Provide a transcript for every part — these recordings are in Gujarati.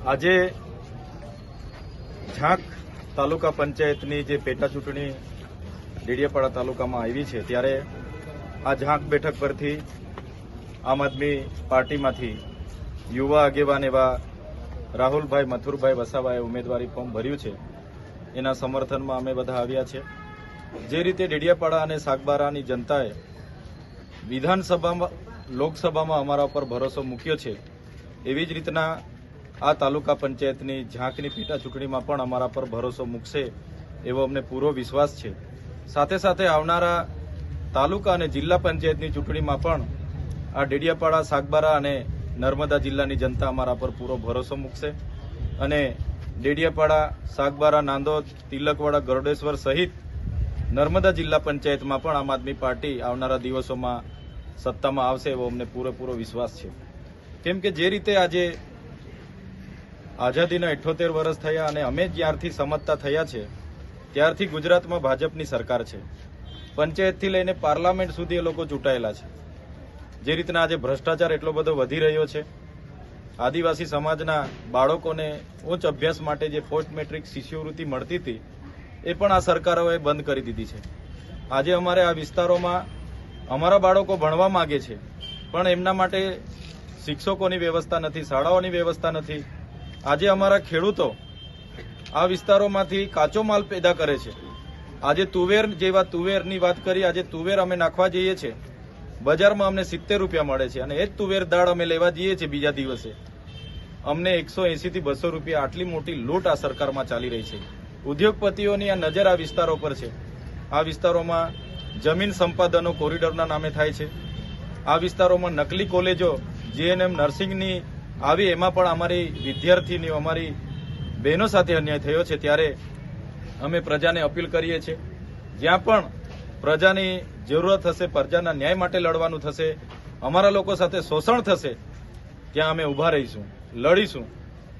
આજે ઝાંખ તાલુકા પંચાયતની જે પેટા ચૂંટણી ડેડિયાપાડા તાલુકામાં આવી છે ત્યારે આ ઝાંખ બેઠક પરથી આમ આદમી પાર્ટીમાંથી યુવા આગેવાન એવા રાહુલભાઈ મથુરભાઈ વસાવાએ ઉમેદવારી ફોર્મ ભર્યું છે. એના સમર્થનમાં અમે બધા આવ્યા છે. જે રીતે ડેડિયાપાડા અને સાગબારાની જનતાએ વિધાનસભામાં લોકસભામાં અમારા ઉપર ભરોસો મૂક્યો છે, એવી જ રીતના આ તાલુકા પંચાયતની ઝાંખની પેટા ચૂંટણીમાં પણ અમારા પર ભરોસો મૂકશે એવો અમને પૂરો વિશ્વાસ છે. સાથે સાથે આવનારા તાલુકા અને જિલ્લા પંચાયતની ચૂંટણીમાં પણ આ ડેડિયાપાડા, સાગબારા અને નર્મદા જિલ્લાની જનતા અમારા પર પૂરો ભરોસો મૂકશે અને ડેડિયાપાડા, સાગબારા, નાંદોદ, તિલકવાડા, ગરુડેશ્વર સહિત નર્મદા જિલ્લા પંચાયતમાં પણ આમ આદમી પાર્ટી આવનારા દિવસોમાં સત્તામાં આવશે એવો અમને પૂરેપૂરો વિશ્વાસ છે. કેમ કે જે રીતે આજે આઝાદીના 78 વર્ષ થયા અને અમે જ્યારથી સમજતા થયા છે ત્યારથી ગુજરાતમાં ભાજપની સરકાર છે. પંચાયતથી લઈને પાર્લામેન્ટ સુધી એ લોકો ચૂંટાયેલા છે. જે રીતના આજે ભ્રષ્ટાચાર એટલો બધો વધી રહ્યો છે, આદિવાસી સમાજના બાળકોને ઉચ્ચ અભ્યાસ માટે જે પોસ્ટ મેટ્રિક શિષ્યવૃત્તિ મળતી હતી એ પણ આ સરકારોએ બંધ કરી દીધી છે. આજે અમારે આ વિસ્તારોમાં અમારા બાળકો ભણવા માંગે છે પણ એમના માટે શિક્ષકોની વ્યવસ્થા નથી, શાળાઓની વ્યવસ્થા નથી. આજે અમારા ખેડૂતો આ વિસ્તારોમાંથી કાચો માલ પેદા કરે છે. આજે તુવેર જેવા તુવેરની વાત કરી, આજે તુવેર અમે નાખવા જઈએ છીએ, બજારમાં અમને 70 રૂપિયા મળે છે અને એ જ તુવેર દાળ અમે લેવા જઈએ છીએ બીજા દિવસે અમને 180 થી 200 રૂપિયા. આટલી મોટી લૂંટ આ સરકારમાં ચાલી રહી છે. ઉદ્યોગપતિઓની આ નજર આ વિસ્તારો પર છે. આ વિસ્તારોમાં જમીન સંપાદનો કોરિડોરના નામે થાય છે. આ વિસ્તારોમાં નકલી કોલેજો, જીએનએમ, નર્સિંગની આવી, એમાં પણ અમારી વિદ્યાર્થીનીઓ, અમારી બહેનો સાથે અન્યાય થયો છે. ત્યારે અમે પ્રજાને અપીલ કરીએ છીએ, જ્યાં પણ પ્રજાની જરૂરત હશે, પ્રજાના ન્યાય માટે લડવાનું થશે, અમારા લોકો સાથે શોષણ થશે, ત્યાં અમે ઊભા રહીશું, લડીશું.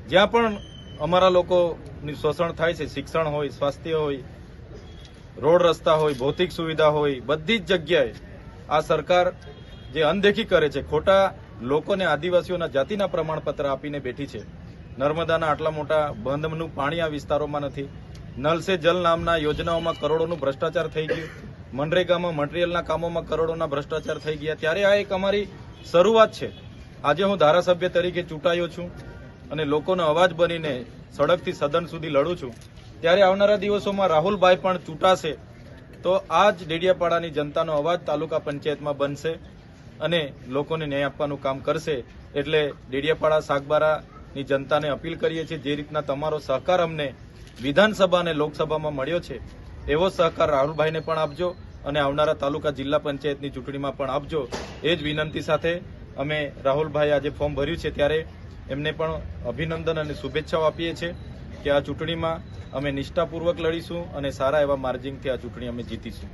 જ્યાં પણ અમારા લોકોની શોષણ થાય છે, શિક્ષણ હોય, સ્વાસ્થ્ય હોય, રોડ રસ્તા હોય, ભૌતિક સુવિધા હોય, બધી જ જગ્યાએ આ સરકાર જે અનદેખી કરે છે, ખોટા લોકોને આદિવાસીઓના જાતિના પ્રમાણપત્ર આપીને બેઠી છે. નર્મદાના આટલા મોટા બંધનું પાણી આ વિસ્તારોમાં નથી. નલ સે જલ નામના યોજનાઓમાં કરોડોનું ભ્રષ્ટાચાર થઈ ગયું. મનરેગામાં મટીરિયલના કામોમાં કરોડોના ભ્રષ્ટાચાર થઈ ગયા. ત્યારે આ એક અમારી શરૂઆત છે. આજે હું ધારાસભ્ય તરીકે ચૂંટાયો છું અને લોકોનો અવાજ બનીને સડકથી સદન સુધી લડું છું. ત્યારે આવનારા દિવસોમાં રાહુલભાઈ પણ ચૂંટાશે તો આ જ ડેડિયાપાડાની જનતાનો અવાજ તાલુકા પંચાયતમાં બનશે અને લોકોને ન્યાય આપવાનું કામ કરશે. એટલે ડેડિયાપાડા, સાગબારાની જનતાને અપીલ કરીએ છીએ, જે રીતના તમારો સહકાર અમને વિધાનસભા અને લોકસભામાં મળ્યો છે એવો સહકાર રાહુલભાઈને પણ આપજો અને આવનારા તાલુકા, જિલ્લા પંચાયતની ચૂંટણીમાં પણ આપજો. એ જ વિનંતી સાથે અમે રાહુલભાઈ આજે ફોર્મ ભર્યું છે ત્યારે એમને પણ અભિનંદન અને શુભેચ્છાઓ આપીએ છીએ કે આ ચૂંટણીમાં અમે નિષ્ઠાપૂર્વક લડીશું અને સારા એવા માર્જિનથી આ ચૂંટણી અમે જીતીશું.